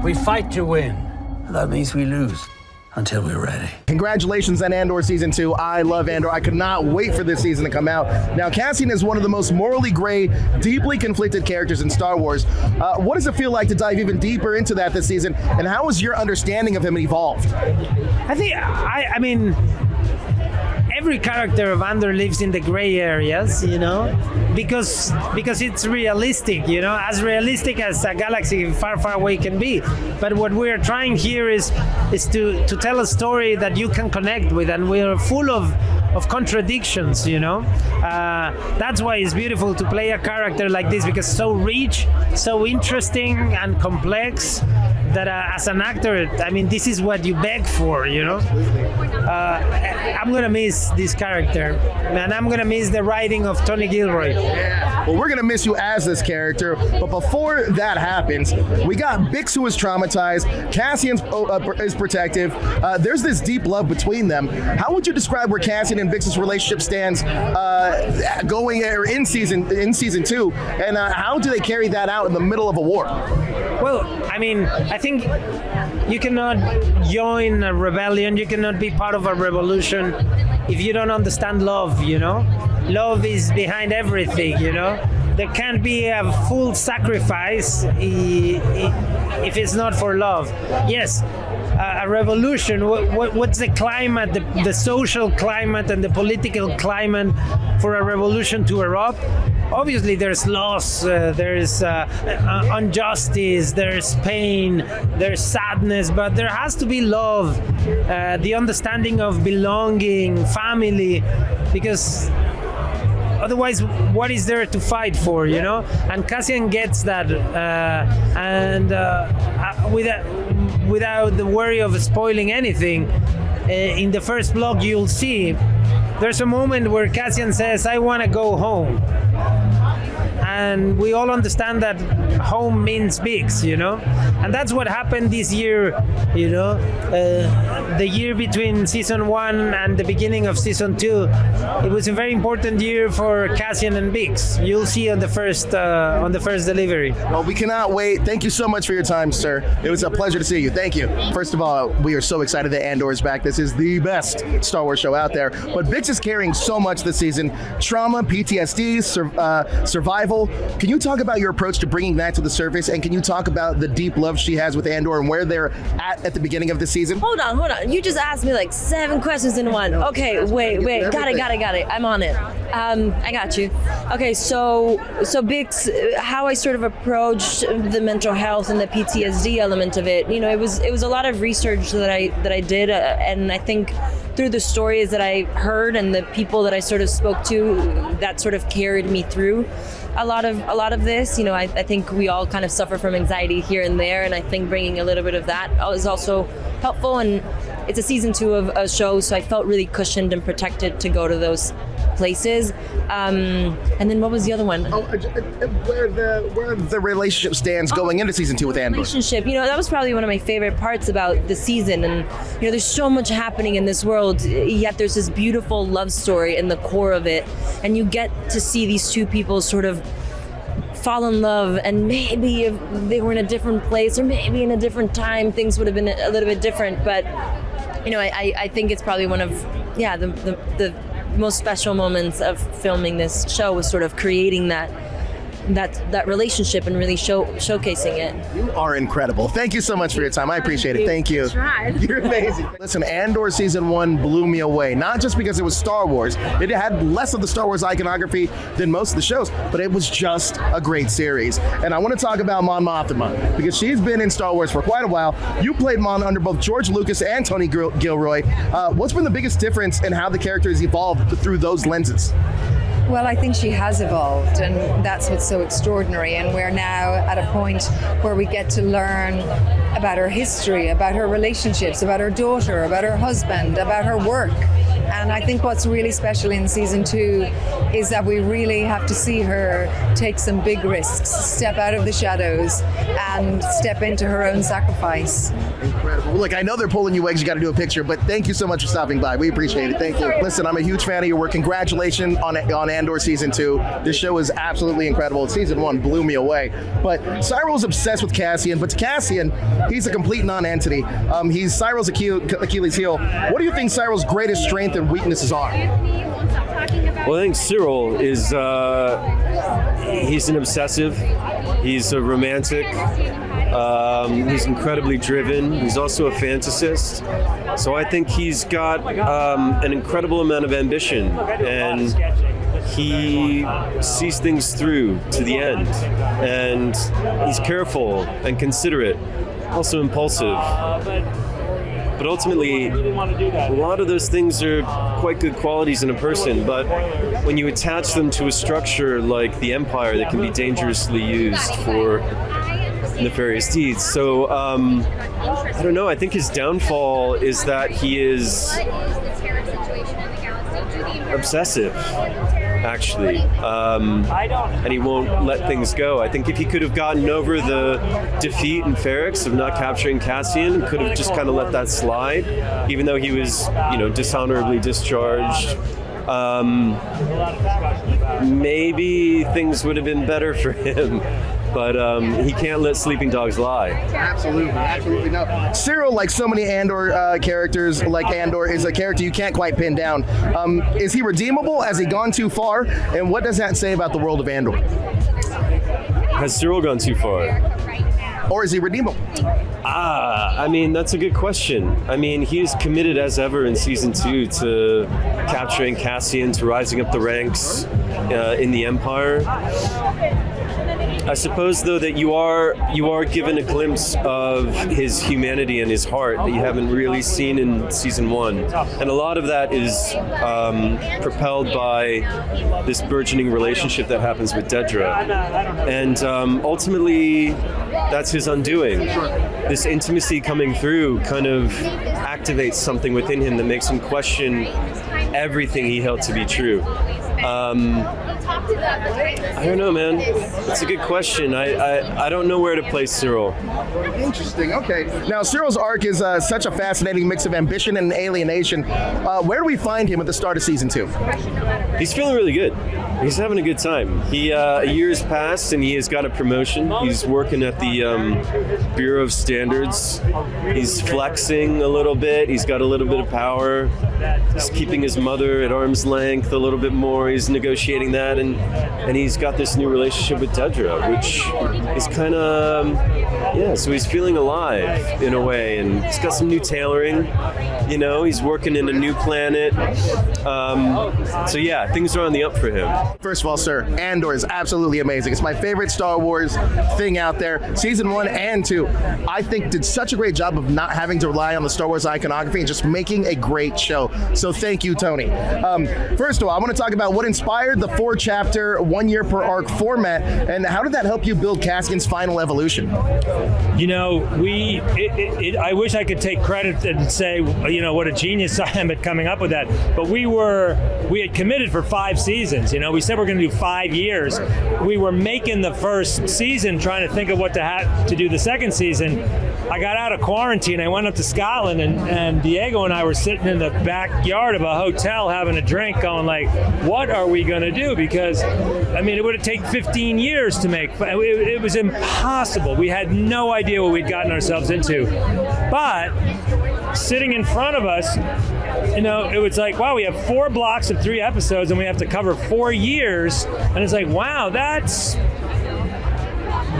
We fight to win. That means we lose until we're ready. Congratulations on Andor Season 2. I love Andor. I could not wait for this season to come out. Now, Cassian is one of the most morally gray, deeply conflicted characters in Star Wars. What does it feel like to dive even deeper into that this season, and how has your understanding of him evolved? I mean, every character of Andor lives in the gray areas, because it's realistic, as realistic as a galaxy far, far away can be. But what we're trying here is to tell a story that you can connect with, and we're full of contradictions, That's why it's beautiful to play a character like this, because so rich, so interesting and complex, that as an actor, I mean, this is what you beg for, I'm gonna miss this character, and I'm gonna miss the writing of Tony Gilroy. Well, we're gonna miss you as this character, but before that happens, we got Bix, who is traumatized, Cassian is protective. There's this deep love between them. How would you describe where Cassian and Bix's relationship stands going or in season 2, and how do they carry that out in the middle of a war? Well, I mean, I think you cannot join a rebellion, you cannot be part of a revolution if you don't understand love, Love is behind everything, There can't be a full sacrifice if it's not for love. Yes, a revolution, what's the climate, the social climate and the political climate for a revolution to erupt? Obviously there's loss, there's injustice, there's pain, there's sadness, but there has to be love, the understanding of belonging, family, because otherwise, what is there to fight for, And Cassian gets that, without the worry of spoiling anything, in the first vlog you'll see, there's a moment where Cassian says, "I want to go home." And we all understand that home means Bix, And that's what happened this year, the year between season 1 and the beginning of season 2. It was a very important year for Cassian and Bix. You'll see on the first delivery. Well, we cannot wait. Thank you so much for your time, sir. It was a pleasure to see you. Thank you. First of all, we are so excited that Andor is back. This is the best Star Wars show out there. But Bix is carrying so much this season. Trauma, PTSD, survival. Can you talk about your approach to bringing that to the surface, and can you talk about the deep love she has with Andor and where they're at the beginning of the season? Hold on. You just asked me like 7 questions in one. Okay, wait. Got it. I'm on it. I got you. Okay, so Bix, how I sort of approached the mental health and the PTSD element of it, it was a lot of research that I did, and I think through the stories that I heard and the people that I sort of spoke to, that sort of carried me through a lot of this. I think we all kind of suffer from anxiety here and there, and I think bringing a little bit of that is also helpful. And it's a season 2 of a show, so I felt really cushioned and protected to go to those places. And then what was the other one? Where the relationship stands going into season 2 with Andor. Relationship, that was probably one of my favorite parts about the season. And there's so much happening in this world, yet there's this beautiful love story in the core of it, and you get to see these two people sort of fall in love, and maybe if they were in a different place or maybe in a different time, things would have been a little bit different. But I think it's probably one of the most special moments of filming this show, was sort of creating that relationship and really showcasing it. You are incredible. Thank you so much for your time. I appreciate it. Thank you. You're amazing. Listen, Andor season 1 blew me away. Not just because it was Star Wars. It had less of the Star Wars iconography than most of the shows, but it was just a great series. And I want to talk about Mon Mothma, because she's been in Star Wars for quite a while. You played Mon under both George Lucas and Tony Gilroy. What's been the biggest difference in how the character has evolved through those lenses? Well, I think she has evolved, and that's what's so extraordinary. And we're now at a point where we get to learn about her history, about her relationships, about her daughter, about her husband, about her work. And And I think what's really special in season 2 is that we really have to see her take some big risks, step out of the shadows, and step into her own sacrifice. Incredible. Look, I know they're pulling you legs. You got to do a picture, but thank you so much for stopping by. We appreciate it. Thank you. Listen, I'm a huge fan of your work. Congratulations on Andor season 2. This show is absolutely incredible. Season 1 blew me away. But Cyril's obsessed with Cassian, but to Cassian, he's a complete non-entity. He's Cyril's Achilles heel. What do you think Cyril's greatest strength and weaknesses are? Well, I think Cyril is, he's an obsessive, he's a romantic, he's incredibly driven, he's also a fantasist. So I think he's got an incredible amount of ambition, and he sees things through to the end, and he's careful and considerate, also impulsive. But ultimately, a lot of those things are quite good qualities in a person, but when you attach them to a structure like the Empire, they can be dangerously used for nefarious deeds. So, I don't know, I think his downfall is that he is obsessive, actually, and he won't let things go. I think if he could have gotten over the defeat in Ferrix of not capturing Cassian, could have just kind of let that slide, even though he was, dishonorably discharged. Maybe things would have been better for him. But he can't let sleeping dogs lie. Absolutely no. Cyril, like so many Andor characters, like Andor, is a character you can't quite pin down. Is he redeemable? Has he gone too far? And what does that say about the world of Andor? Has Cyril gone too far? Or is he redeemable? That's a good question. He's committed as ever in season 2 to capturing Cassian, to rising up the ranks in the Empire. I suppose, though, that you are given a glimpse of his humanity and his heart that you haven't really seen in season 1, and a lot of that is propelled by this burgeoning relationship that happens with Dedra, and ultimately that's his undoing. This intimacy coming through kind of activates something within him that makes him question everything he held to be true. I don't know, man. It's a good question. I don't know where to place Cyril. Interesting. Okay. Now, Cyril's arc is such a fascinating mix of ambition and alienation. Where do we find him at the start of season 2? He's feeling really good. He's having a good time. A year's passed and he has got a promotion. He's working at the Bureau of Standards. He's flexing a little bit. He's got a little bit of power. He's keeping his mother at arm's length a little bit more. He's negotiating that, and he's got this new relationship with Dedra, which is kind of, so he's feeling alive in a way, and he's got some new tailoring. He's working in a new planet. Things are on the up for him. First of all, sir, Andor is absolutely amazing. It's my favorite Star Wars thing out there. Season 1 and 2, I think, did such a great job of not having to rely on the Star Wars iconography and just making a great show. So thank you, Tony. First of all, I want to talk about what inspired the 4-chapter, 1 year per arc format, and how did that help you build Cassian's final evolution? I wish I could take credit and say, what a genius I am at coming up with that. But we had committed for 5 seasons. We said we're going to do 5 years. We were making the first season, trying to think of what to do the second season. I got out of quarantine. I went up to Scotland, and Diego and I were sitting in the backyard of a hotel having a drink, going like, what are we going to do? Because, it would have taken 15 years to make. It was impossible. We had no idea what we'd gotten ourselves into. But sitting in front of us, it was like, wow, we have 4 blocks of 3 episodes and we have to cover 4 years. And it's like, wow,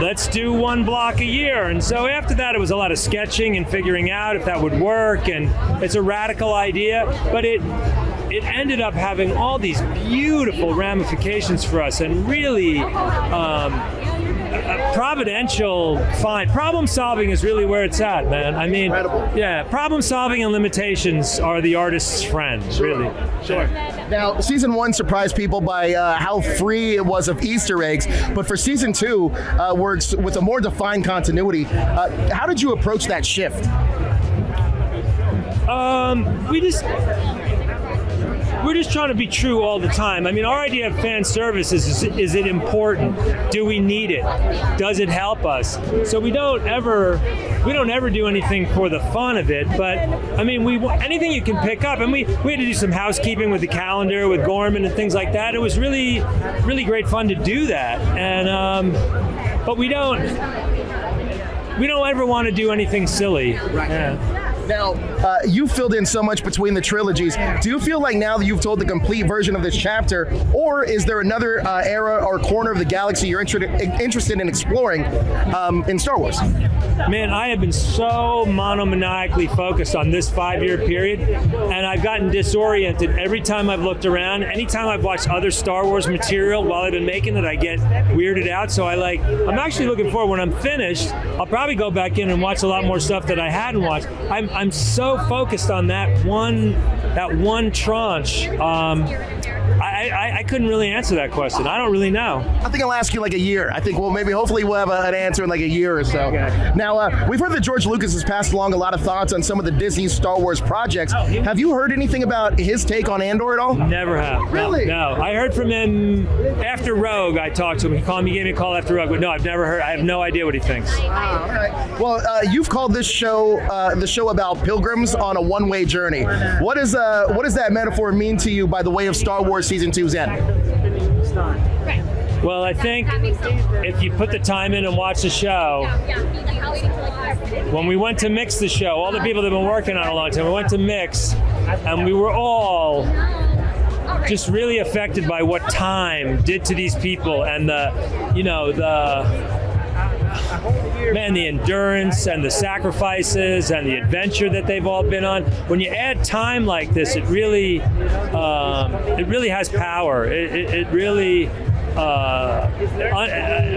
let's do 1 block a year. And so after that, it was a lot of sketching and figuring out if that would work. And it's a radical idea, but it ended up having all these beautiful ramifications for us, and really providential find. Problem solving is really where it's at, man. Incredible. Yeah, problem solving and limitations are the artist's friends, really. Sure. Now, season 1 surprised people by how free it was of Easter eggs, but for season 2, works with a more defined continuity. How did you approach that shift? we're just trying to be true all the time. I mean, our idea of fan service is it important? Do we need it? Does it help us? So we don't ever do anything for the fun of it, but I mean, anything you can pick up, and we had to do some housekeeping with the calendar, with Gorman and things like that. It was really, really great fun to do that, and but we don't ever want to do anything silly. Right. Yeah. Now, you filled in so much between the trilogies. Do you feel like now that you've told the complete version of this chapter, or is there another era or corner of the galaxy you're interested in exploring in Star Wars? Man, I have been so monomaniacally focused on this 5-year period, and I've gotten disoriented every time I've looked around. Anytime I've watched other Star Wars material while I've been making it, I get weirded out. So I'm actually looking forward, when I'm finished, I'll probably go back in and watch a lot more stuff that I hadn't watched. I'm so focused on that one tranche. I couldn't really answer that question. I don't really know. I think I'll ask you like a year. I think hopefully we'll have an answer in like a year or so. Okay. Now, we've heard that George Lucas has passed along a lot of thoughts on some of the Disney Star Wars projects. Have you heard anything about his take on Andor at all? Never have. Really? No. I heard from him after Rogue. I talked to him. He gave me a call after Rogue. But no, I've never heard. I have no idea what he thinks. All right. Well, you've called this show the show about pilgrims on a one-way journey. What does that metaphor mean to you by the way of Star Wars Season 2's end? Well, I think if you put the time in and watch the show, when we went to mix the show, all the people that have been working on it a long time, we went to mix, and we were all just really affected by what time did to these people, and the endurance and the sacrifices and the adventure that they've all been on. When you add time like this, it really has power. It really.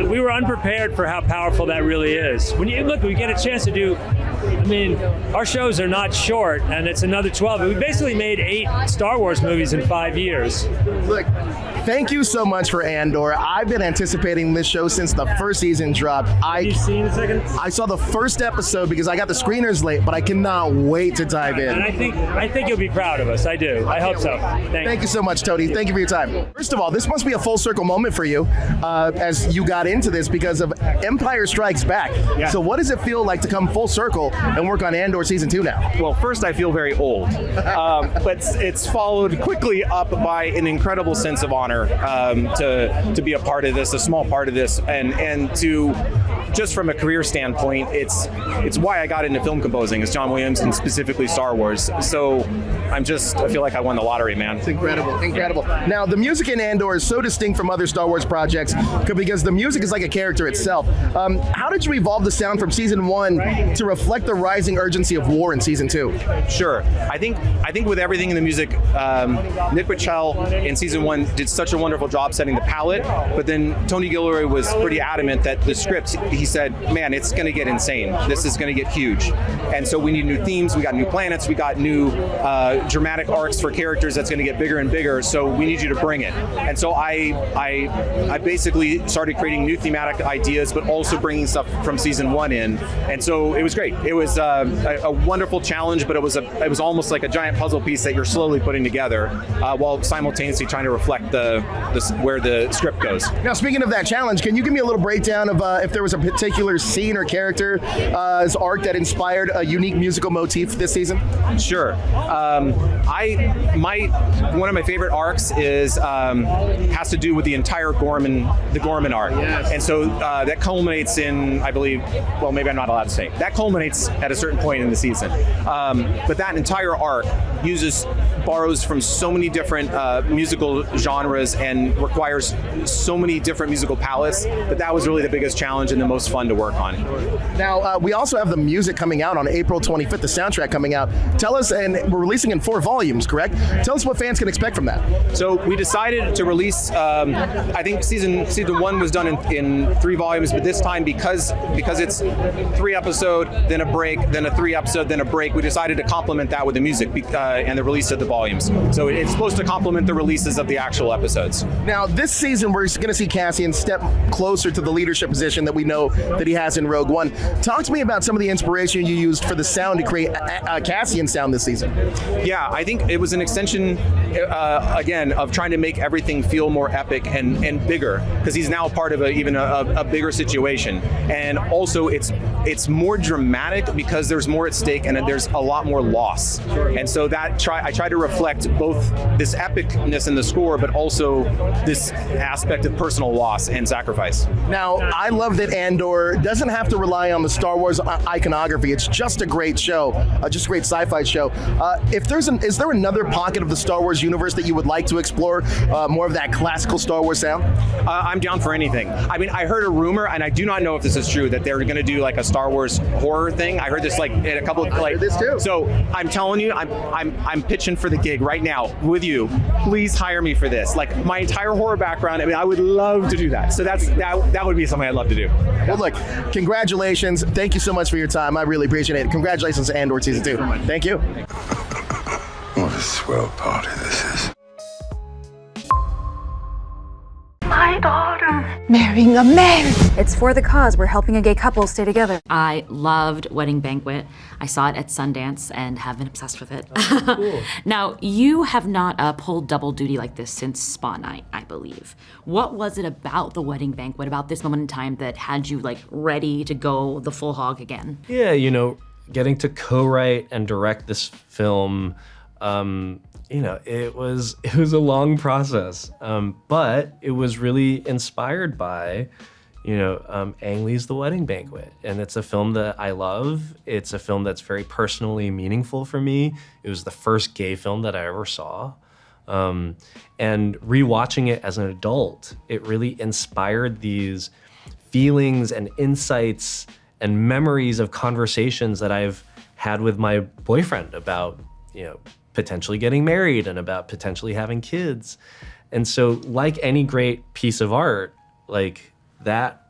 We were unprepared for how powerful that really is. When we get a chance to do, I mean, our shows are not short, and it's another 12. We basically made 8 Star Wars movies in 5 years. Look, thank you so much for Andor. I've been anticipating this show since the first season dropped. Have you seen the second? I saw the first episode because I got the screeners late, but I cannot wait to dive in. And I think you'll be proud of us. I do. I hope so. Thank you so much, Tony. Thank you for your time. First of all, this must be a full circle moment for you as you got into this because of Empire Strikes Back. Yeah. So what does it feel like to come full circle and work on Andor Season 2 now? Well, first I feel very old, but it's followed quickly up by an incredible sense of honor to be a part of this, a small part of this, and to just from a career standpoint, it's why I got into film composing, is John Williams and specifically Star Wars. So I feel like I won the lottery, man. It's incredible. Now, the music in Andor is so distinct from other Star Wars projects because the music is like a character itself. How did you evolve the sound from Season 1 to reflect the rising urgency of war in Season 2? Sure. I think with everything in the music, Nick Bichel in Season 1 did such a wonderful job setting the palette, but then Tony Gilroy was pretty adamant that the script, he said, man, it's going to get insane. This is going to get huge. And so we need new themes, we got new planets, we got new dramatic arcs for characters that's going to get bigger and bigger, so we need you to bring it. And so I basically started creating new thematic ideas, but also bringing stuff from Season 1 in. And so it was great. It was a wonderful challenge, but it was almost like a giant puzzle piece that you're slowly putting together while simultaneously trying to reflect where the script goes. Now, speaking of that challenge, can you give me a little breakdown of if there was a particular scene or character's arc that inspired a unique musical motif this season? Sure. One of my favorite arcs has to do with the entire Gorman arc. Yes. And so that culminates in, I believe, well, maybe I'm not allowed to say. That culminates at a certain point in the season. But that entire arc borrows from so many different musical genres and requires so many different musical palettes that was really the biggest challenge and the most fun to work on. Now, we also have the music coming out on April 25th, the soundtrack coming out. Tell us, and we're releasing in 4 volumes, correct? Tell us what fans can expect from that. So we decided to release, I think season 1 was done in 3 volumes, but this time because it's 3 episode, then a break, then a 3 episode, then a break, we decided to complement that with the music. and the release of the volumes. So it's supposed to complement the releases of the actual episodes. Now, this season, we're going to see Cassian step closer to the leadership position that we know that he has in Rogue One. Talk to me about some of the inspiration you used for the sound to create Cassian sound this season. Yeah, I think it was an extension, again, of trying to make everything feel more epic and bigger, because he's now part of even a bigger situation. And also, it's more dramatic because there's more at stake and there's a lot more loss. And so I try to reflect both this epicness in the score, but also this aspect of personal loss and sacrifice. Now, I love that Andor doesn't have to rely on the Star Wars iconography. It's just a great show, just a great sci-fi show. Is there another pocket of the Star Wars universe that you would like to explore, more of that classical Star Wars sound? I'm down for anything. I mean, I heard a rumor, and I do not know if this is true, that they're going to do like a Star Wars horror thing. I heard this like in a couple of like this too. So I'm telling you, I'm pitching for the gig right now with you. Please hire me for this. Like my entire horror background. I mean, I would love to do that. So that would be something I'd love to do. Well, look, congratulations. Thank you so much for your time. I really appreciate it. Congratulations to Andor Season 2. Thank you. What a swell party this is. My daughter marrying a man. It's for the cause. We're helping a gay couple stay together. I loved Wedding Banquet. I saw it at Sundance and have been obsessed with it. Oh, cool. Now, you have not pulled double duty like this since Spa Night, I believe. What was it about the Wedding Banquet, about this moment in time, that had you like ready to go the full hog again? Yeah, getting to co-write and direct this film, it was a long process, but it was really inspired by, Ang Lee's The Wedding Banquet. And it's a film that I love. It's a film that's very personally meaningful for me. It was the first gay film that I ever saw. And rewatching it as an adult, it really inspired these feelings and insights and memories of conversations that I've had with my boyfriend about, potentially getting married and about potentially having kids. And so like any great piece of art, like that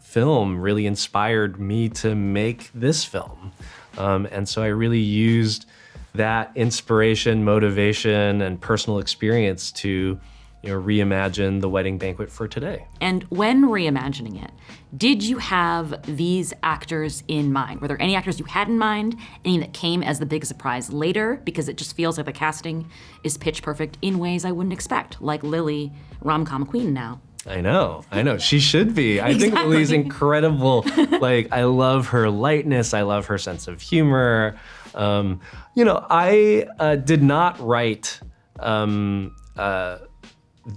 film really inspired me to make this film. And so I really used that inspiration, motivation, and personal experience to reimagine The Wedding Banquet for today. And when reimagining it, did you have these actors in mind? Were there any actors you had in mind, any that came as the big surprise later? Because it just feels like the casting is pitch perfect in ways I wouldn't expect, like Lily, rom-com queen now. I know. She should be. I think Lily's incredible. Like, I love her lightness. I love her sense of humor. I did not write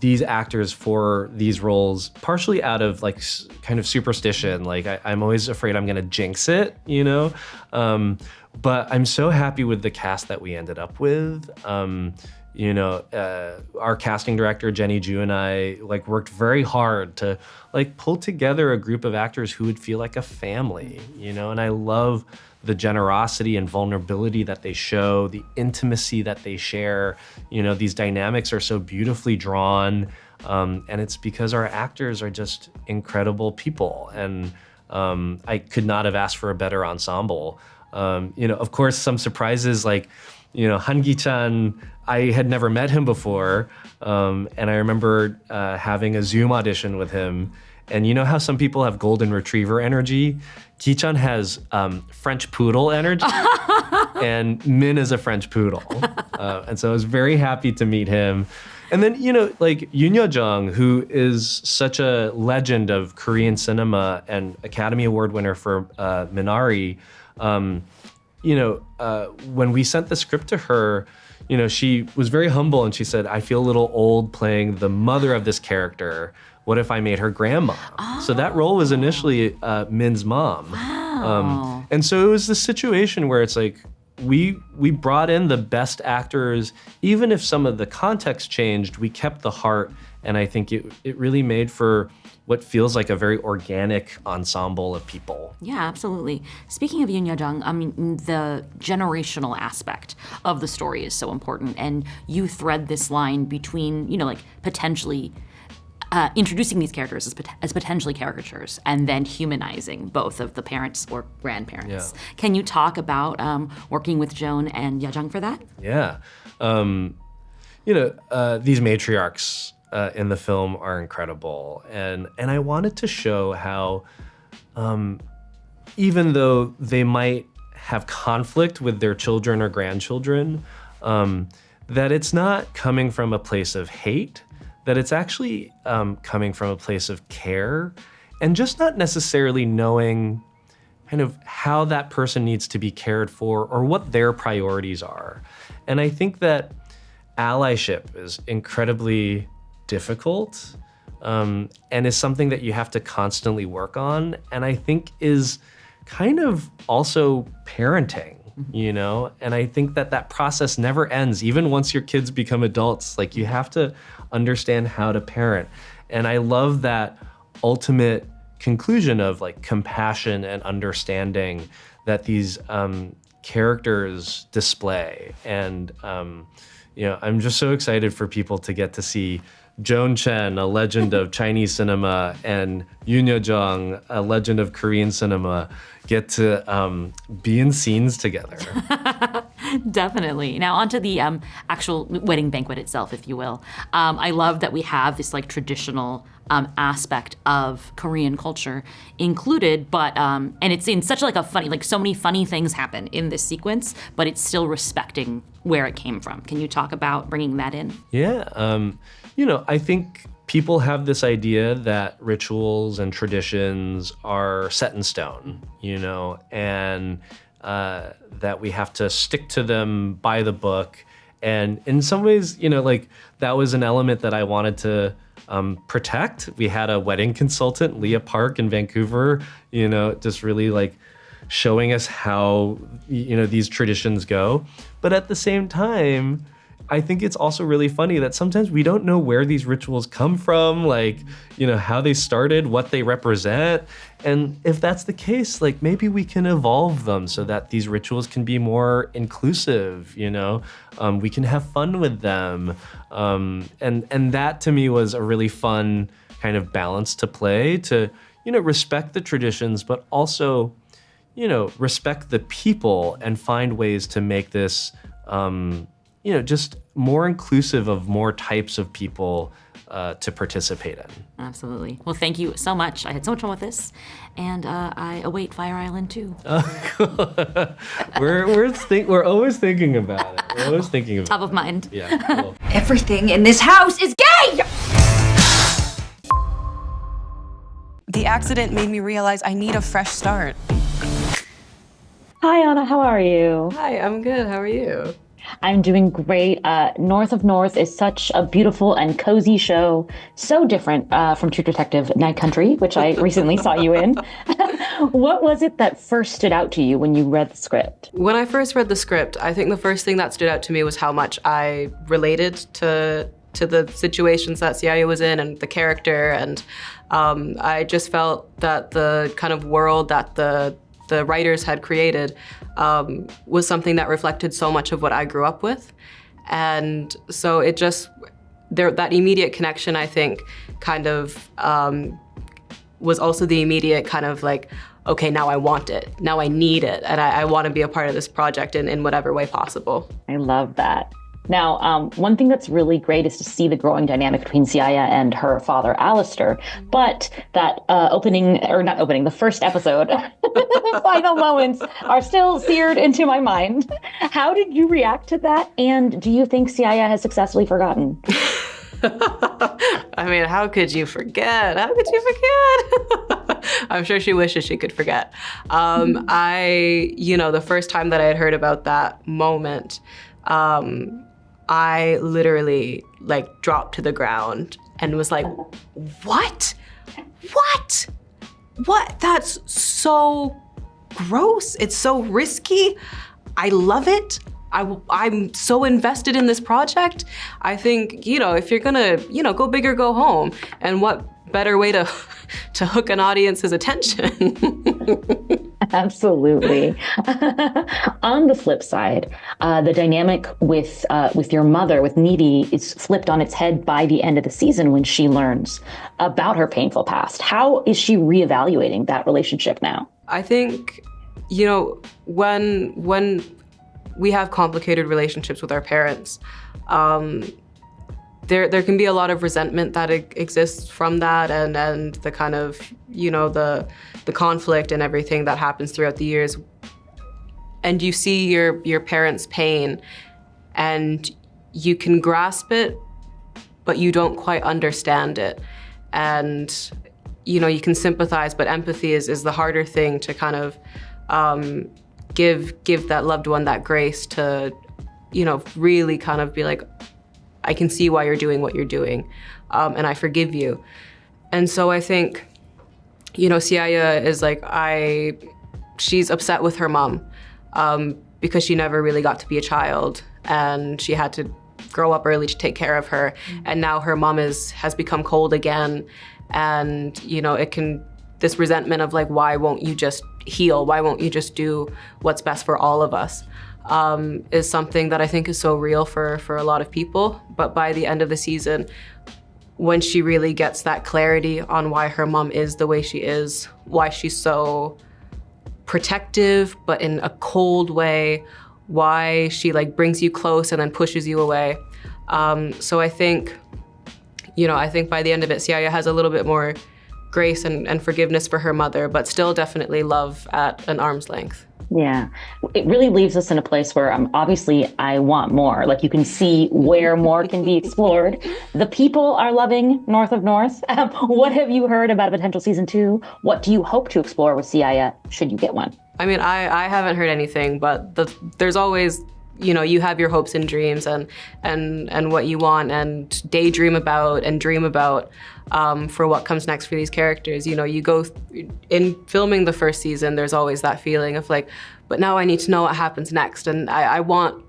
these actors for these roles, partially out of like kind of superstition. Like I'm always afraid I'm gonna jinx it, but I'm so happy with the cast that we ended up with. Our casting director, Jenny Ju, and I worked very hard to pull together a group of actors who would feel like a family, and I love the generosity and vulnerability that they show, the intimacy that they share. These dynamics are so beautifully drawn, and it's because our actors are just incredible people, and I could not have asked for a better ensemble. Of course, some surprises Han Gi-chan, I had never met him before, and I remember having a Zoom audition with him. And you know how some people have golden retriever energy? Ki-chan has French poodle energy, and Min is a French poodle. And so I was very happy to meet him. And then, Yoon Yo-jung, who is such a legend of Korean cinema and Academy Award winner for Minari, when we sent the script to her, she was very humble and she said, I feel a little old playing the mother of this character. What if I made her grandma? Oh. So that role was initially Min's mom. Wow. And so it was this situation where it's like, we brought in the best actors. Even if some of the context changed, we kept the heart. And I think it really made for what feels like a very organic ensemble of people. Yeah, absolutely. Speaking of Yoon Yo-jung, I mean, the generational aspect of the story is so important. And you thread this line between, potentially introducing these characters as potentially caricatures and then humanizing both of the parents or grandparents. Yeah. Can you talk about working with Joan and Yajung for that? Yeah. These matriarchs in the film are incredible. And I wanted to show how even though they might have conflict with their children or grandchildren, that it's not coming from a place of hate, that it's actually coming from a place of care, and just not necessarily knowing kind of how that person needs to be cared for or what their priorities are. And I think that allyship is incredibly difficult and is something that you have to constantly work on, and I think is kind of also parenting, you know? And I think that process never ends, even once your kids become adults. Like, you have to understand how to parent. And I love that ultimate conclusion of like compassion and understanding that these characters display. And I'm just so excited for people to get to see Joan Chen, a legend of Chinese cinema, and Yoon Yo-jung, a legend of Korean cinema, get to be in scenes together. Definitely. Now onto the actual wedding banquet itself, if you will. I love that we have this like traditional aspect of Korean culture included, but and it's in such like a funny, like so many funny things happen in this sequence, but it's still respecting where it came from. Can you talk about bringing that in? Yeah. I think people have this idea that rituals and traditions are set in stone, and that we have to stick to them by the book. And in some ways, that was an element that I wanted to protect. We had a wedding consultant, Leah Park in Vancouver, just really like showing us how, these traditions go. But at the same time, I think it's also really funny that sometimes we don't know where these rituals come from, like, how they started, what they represent. And if that's the case, like maybe we can evolve them so that these rituals can be more inclusive, we can have fun with them. And that to me was a really fun kind of balance to play, to, respect the traditions, but also, respect the people and find ways to make this, just more inclusive of more types of people to participate in. Absolutely. Well, thank you so much. I had so much fun with this, and I await Fire Island 2. We're always thinking about it. We're always thinking about Top of mind. Yeah. Cool. Everything in this house is gay! The accident made me realize I need a fresh start. Hi, Anna. How are you? Hi, I'm good. How are you? I'm doing great. North of North is such a beautiful and cozy show, so different from True Detective Night Country, which I recently saw you in. What was it that first stood out to you when you read the script? When I first read the script, I think the first thing that stood out to me was how much I related to the situations that CIA was in and the character, and I just felt that the kind of world that the writers had created was something that reflected so much of what I grew up with. And so it just, that immediate connection, I think, kind of was also the immediate kind of like, okay, now I want it, now I need it, and I want to be a part of this project in whatever way possible. I love that. Now, one thing that's really great is to see the growing dynamic between Siaya and her father, Alistair. But that the first episode, final moments are still seared into my mind. How did you react to that? And do you think Siaya has successfully forgotten? I mean, how could you forget? How could you forget? I'm sure she wishes she could forget. The first time that I had heard about that moment, I literally like dropped to the ground and was like, what? That's so gross. It's so risky. I love it. I'm so invested in this project. I think, if you're gonna, go big or go home, and what better way to hook an audience's attention? Absolutely. On the flip side, the dynamic with your mother, with Needy, is flipped on its head by the end of the season when she learns about her painful past. How is she reevaluating that relationship now? I think, when we have complicated relationships with our parents, there can be a lot of resentment that exists from that, and the kind of, the conflict and everything that happens throughout the years. And you see your parents' pain, and you can grasp it, but you don't quite understand it. And, you can sympathize, but empathy is the harder thing to kind of give that loved one that grace to, really kind of be like, I can see why you're doing what you're doing, and I forgive you. And so I think, Siaya is like, she's upset with her mom because she never really got to be a child, and she had to grow up early to take care of her. And now her mom has become cold again, and this resentment of like, why won't you just heal? Why won't you just do what's best for all of us? Is something that I think is so real for a lot of people. But by the end of the season, when she really gets that clarity on why her mom is the way she is, why she's so protective, but in a cold way, why she like brings you close and then pushes you away. So I think, I think by the end of it, Siaya has a little bit more grace and forgiveness for her mother, but still definitely love at an arm's length. Yeah, it really leaves us in a place where obviously I want more. Like, you can see where more can be explored. The people are loving North of North. What have you heard about a potential season 2? What do you hope to explore with Siaya, should you get one? I mean, I haven't heard anything, but there's always, you have your hopes and dreams and what you want and daydream about and dream about for what comes next for these characters. You go in filming the first season, there's always that feeling of like, but now I need to know what happens next. And I want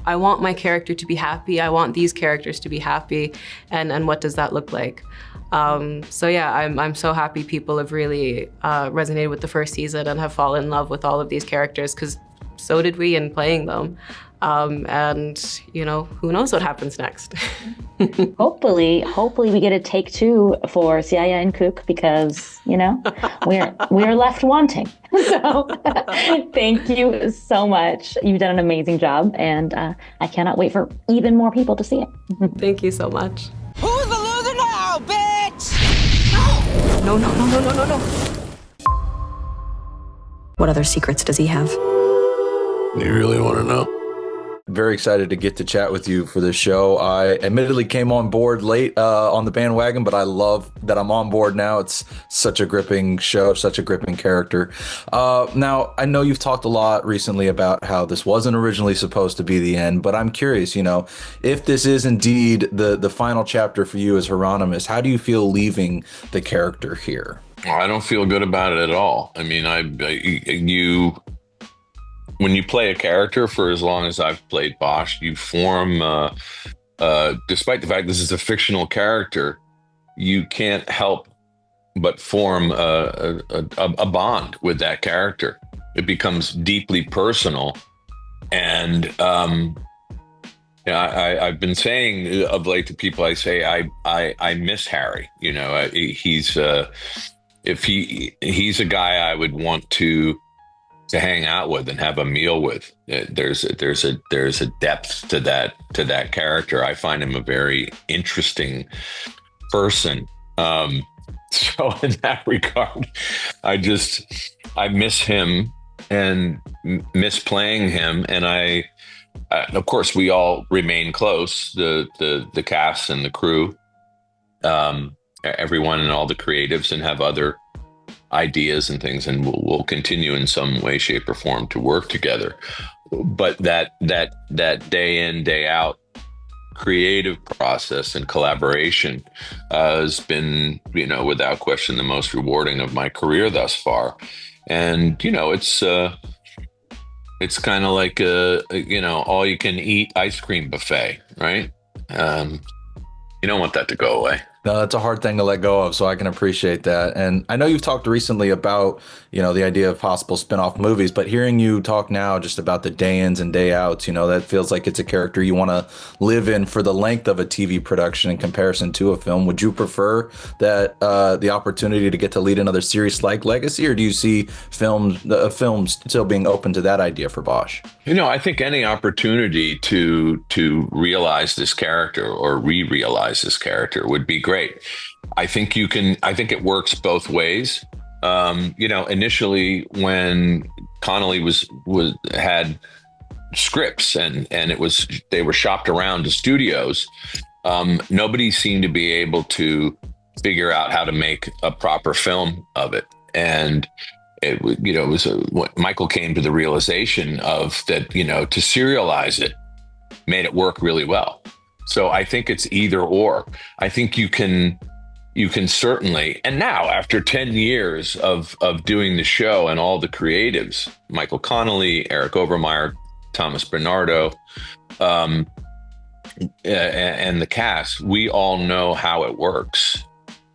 my character to be happy. I want these characters to be happy. And what does that look like? So yeah, I'm so happy people have really resonated with the first season and have fallen in love with all of these characters, because so did we in playing them. And who knows what happens next. Hopefully we get a take 2 for Siaya and Cook, because we're left wanting. So thank you so much. You've done an amazing job, and I cannot wait for even more people to see it. Thank you so much. Who's the loser now, bitch? No. What other secrets does he have? You really want to know? Very excited to get to chat with you for this show. I admittedly came on board late on the bandwagon, but I love that I'm on board now. It's such a gripping show, such a gripping character. Now, I know you've talked a lot recently about how this wasn't originally supposed to be the end, but I'm curious, if this is indeed the final chapter for you as Hieronymus, how do you feel leaving the character here? I don't feel good about it at all. I mean, when you play a character for as long as I've played Bosch, you form, despite the fact this is a fictional character, you can't help but form a bond with that character. It becomes deeply personal. And I've been saying of late to people, I say, I miss Harry. He's a guy I would want to hang out with and have a meal with. There's a depth to that character. I find him a very interesting person. So in that regard, I miss him and miss playing him. And of course, we all remain close, the cast and the crew, everyone and all the creatives, and have other ideas and things, and we'll continue in some way, shape, or form to work together. But that day in, day out creative process and collaboration has been, without question, the most rewarding of my career thus far. And it's kind of like a all you can eat ice cream buffet, right? You don't want that to go away. No, that's a hard thing to let go of, so I can appreciate that. And I know you've talked recently about, the idea of possible spin-off movies, but hearing you talk now just about the day ins and day outs, that feels like it's a character you want to live in for the length of a TV production in comparison to a film. Would you prefer that the opportunity to get to lead another series like Legacy, or do you see films still being open to that idea for Bosch? I think any opportunity to realize this character or re-realize this character would be great. I think it works both ways. Initially when Connolly had scripts and they were shopped around to studios, nobody seemed to be able to figure out how to make a proper film of it. And Michael came to the realization of that, to serialize it made it work really well. So I think it's either or. I think you can certainly, and now after 10 years of doing the show and all the creatives, Michael Connolly, Eric Overmyer, Thomas Bernardo, and the cast, we all know how it works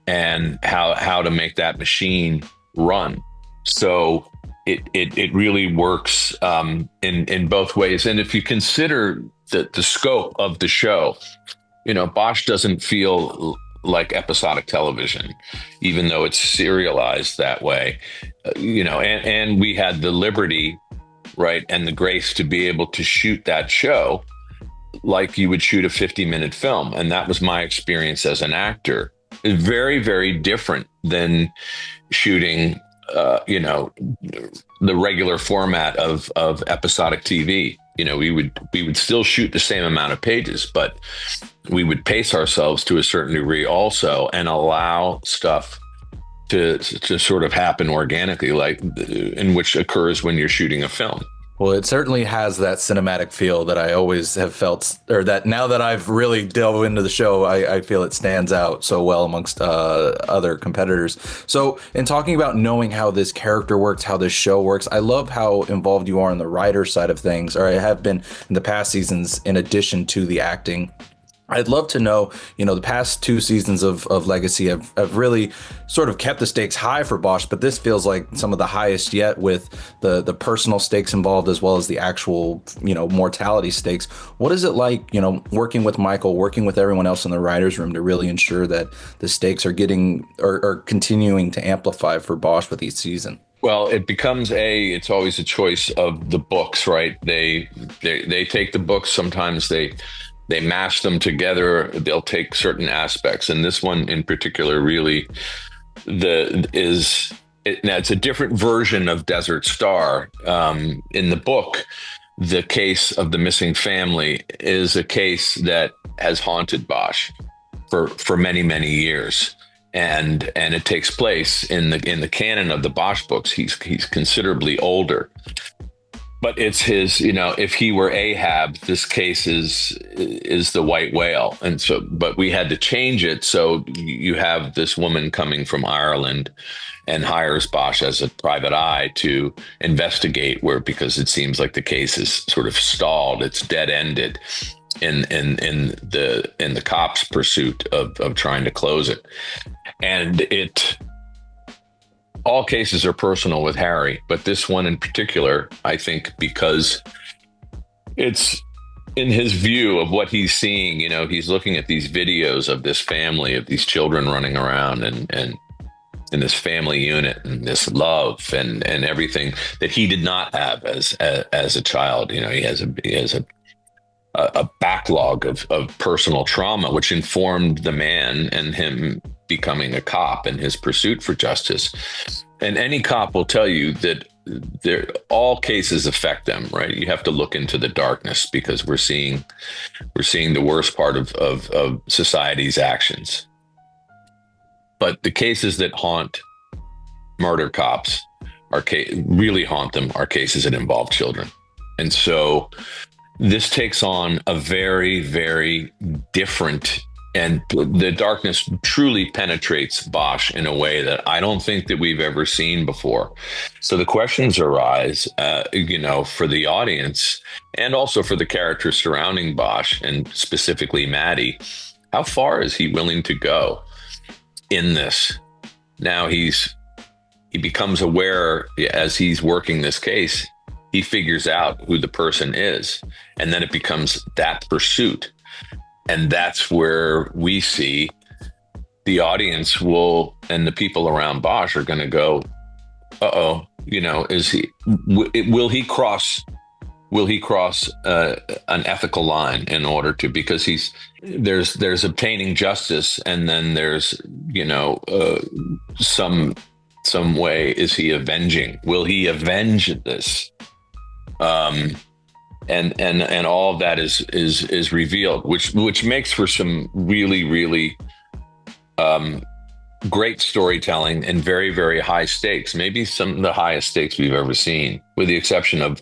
and how to make that machine run. So it really works in both ways. And if you consider the scope of the show, Bosch doesn't feel like episodic television, even though it's serialized that way, and we had the liberty, right, and the grace to be able to shoot that show like you would shoot a 50-minute film. And that was my experience as an actor. It's very, very different than shooting, the regular format of episodic TV. We would still shoot the same amount of pages, but we would pace ourselves to a certain degree also and allow stuff to sort of happen organically, like in which occurs when you're shooting a film. Well, it certainly has that cinematic feel that I always have felt, or that now that I've really delved into the show, I feel it stands out so well amongst other competitors. So in talking about knowing how this character works, how this show works, I love how involved you are on the writer side of things, or I have been in the past seasons in addition to the acting. I'd love to know, the past 2 seasons of Legacy have really sort of kept the stakes high for Bosch, but this feels like some of the highest yet, with the personal stakes involved as well as the actual, mortality stakes. What is it like, working with Michael, working with everyone else in the writer's room to really ensure that the stakes are getting or continuing to amplify for Bosch with each season? Well, it becomes it's always a choice of the books, right? They take the books, sometimes they mash them together. They'll take certain aspects, and this one in particular really it's a different version of Desert Star. In the book, the case of the missing family is a case that has haunted Bosch for many, many years, and it takes place in the canon of the Bosch books. He's considerably older. But it's his, if he were Ahab, this case is the white whale. And so, but we had to change it. So you have this woman coming from Ireland and hires Bosch as a private eye to investigate because it seems like the case is sort of stalled. It's dead ended in the cops' pursuit of trying to close it. And all cases are personal with Harry, but this one in particular, I think, because it's in his view of what he's seeing. He's looking at these videos of this family, of these children running around and in this family unit and this love and everything that he did not have as a child. He has a backlog of personal trauma, which informed the man and him becoming a cop and his pursuit for justice. And any cop will tell you that all cases affect them, right? You have to look into the darkness because we're seeing the worst part of society's actions. But the cases that haunt murder cops really haunt them are cases that involve children. And so this takes on a very, very different, and the darkness truly penetrates Bosch in a way that I don't think that we've ever seen before. So the questions arise, for the audience and also for the characters surrounding Bosch, and specifically Maddie. How far is he willing to go? in this. Now he becomes aware as he's working this case. He figures out who the person is, and then it becomes that pursuit. And that's where we see the audience and the people around Bosch are going to go, uh-oh, will he cross an ethical line in order to, because there's obtaining justice, and then there's, some way, is he avenging? Will he avenge this? And all of that is revealed, which makes for some really, really great storytelling and very, very high stakes. Maybe some of the highest stakes we've ever seen, with the exception of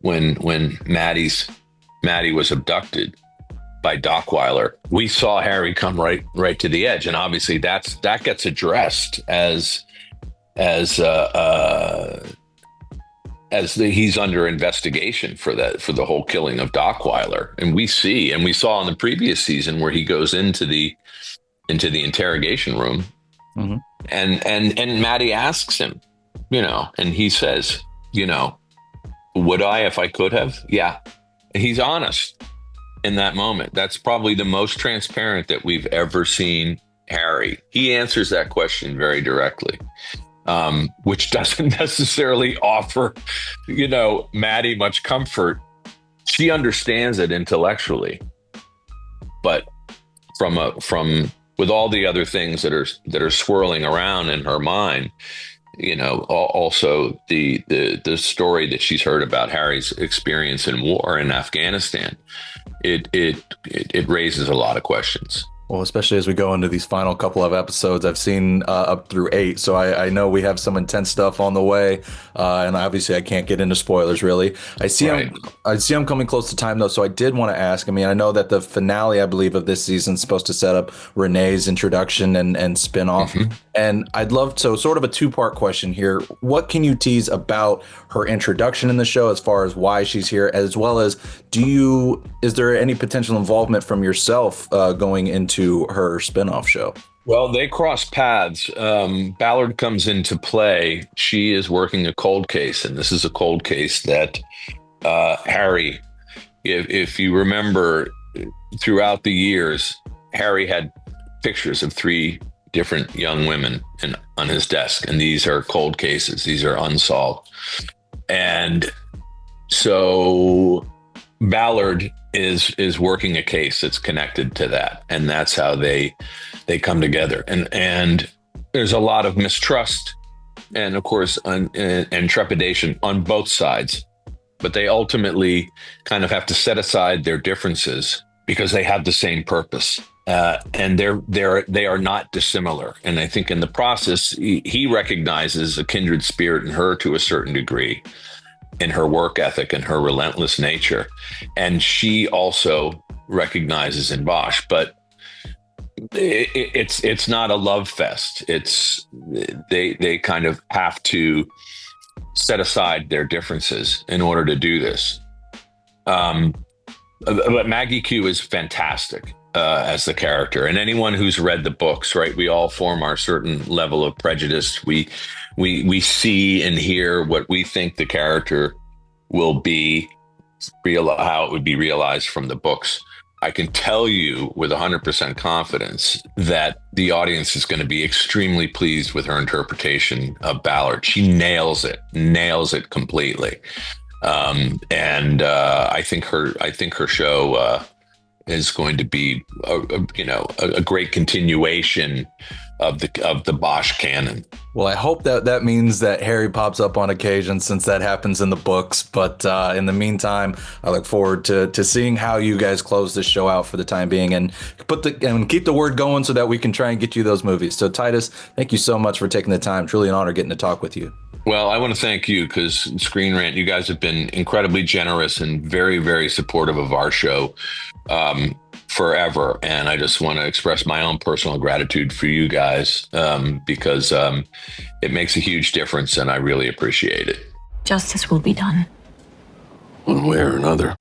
when Maddie was abducted by Dockweiler. We saw Harry come right to the edge, and obviously that gets addressed as he's under investigation for the whole killing of Dockweiler. And we saw in the previous season where he goes into the interrogation room, mm-hmm. and Maddie asks him, and he says, would I if I could have? Yeah. He's honest in that moment. That's probably the most transparent that we've ever seen Harry. He answers that question very directly. Which doesn't necessarily offer, Maddie much comfort. She understands it intellectually, but with all the other things that are swirling around in her mind, also the story that she's heard about Harry's experience in war in Afghanistan, it raises a lot of questions. Well, especially as we go into these final couple of episodes, I've seen up through 8, so I know we have some intense stuff on the way, and obviously I can't get into spoilers really. I see I'm coming close to time though, so I did want to ask. I mean, I know that the finale, I believe, of this season is supposed to set up Renee's introduction and spinoff, mm-hmm. and I'd love to, sort of a 2-part question here. What can you tease about her introduction in the show, as far as why she's here, as well as is there any potential involvement from yourself going into her spinoff show? Well, they cross paths. Ballard comes into play. She is working a cold case, and this is a cold case that Harry, if you remember, throughout the years, Harry had pictures of 3 different young women on his desk, and these are cold cases. These are unsolved. And so Ballard is working a case that's connected to that, and that's how they come together. And there's a lot of mistrust and, of course, and trepidation on both sides, but they ultimately kind of have to set aside their differences because they have the same purpose, and they are not dissimilar. And I think in the process, he recognizes a kindred spirit in her to a certain degree, in her work ethic and her relentless nature. And she also recognizes in Bosch, but it's not a love fest. They kind of have to set aside their differences in order to do this. But Maggie Q is fantastic as the character, and anyone who's read the books, right? We all form our certain level of prejudice. We see and hear what we think the character will be, how it would be realized from the books. I can tell you with 100% confidence that the audience is going to be extremely pleased with her interpretation of Ballard. She nails it completely. And I think her show is going to be a great continuation of the Bosch canon. Well, I hope that means that Harry pops up on occasion, since that happens in the books. But in the meantime, I look forward to seeing how you guys close this show out for the time being, and keep the word going so that we can try and get you those movies. So Titus, thank you so much for taking the time. Truly an honor getting to talk with you. Well, I want to thank you, because ScreenRant, you guys have been incredibly generous and very, very supportive of our show forever. And I just want to express my own personal gratitude for you guys, because it makes a huge difference, and I really appreciate it. Justice will be done. One way or another.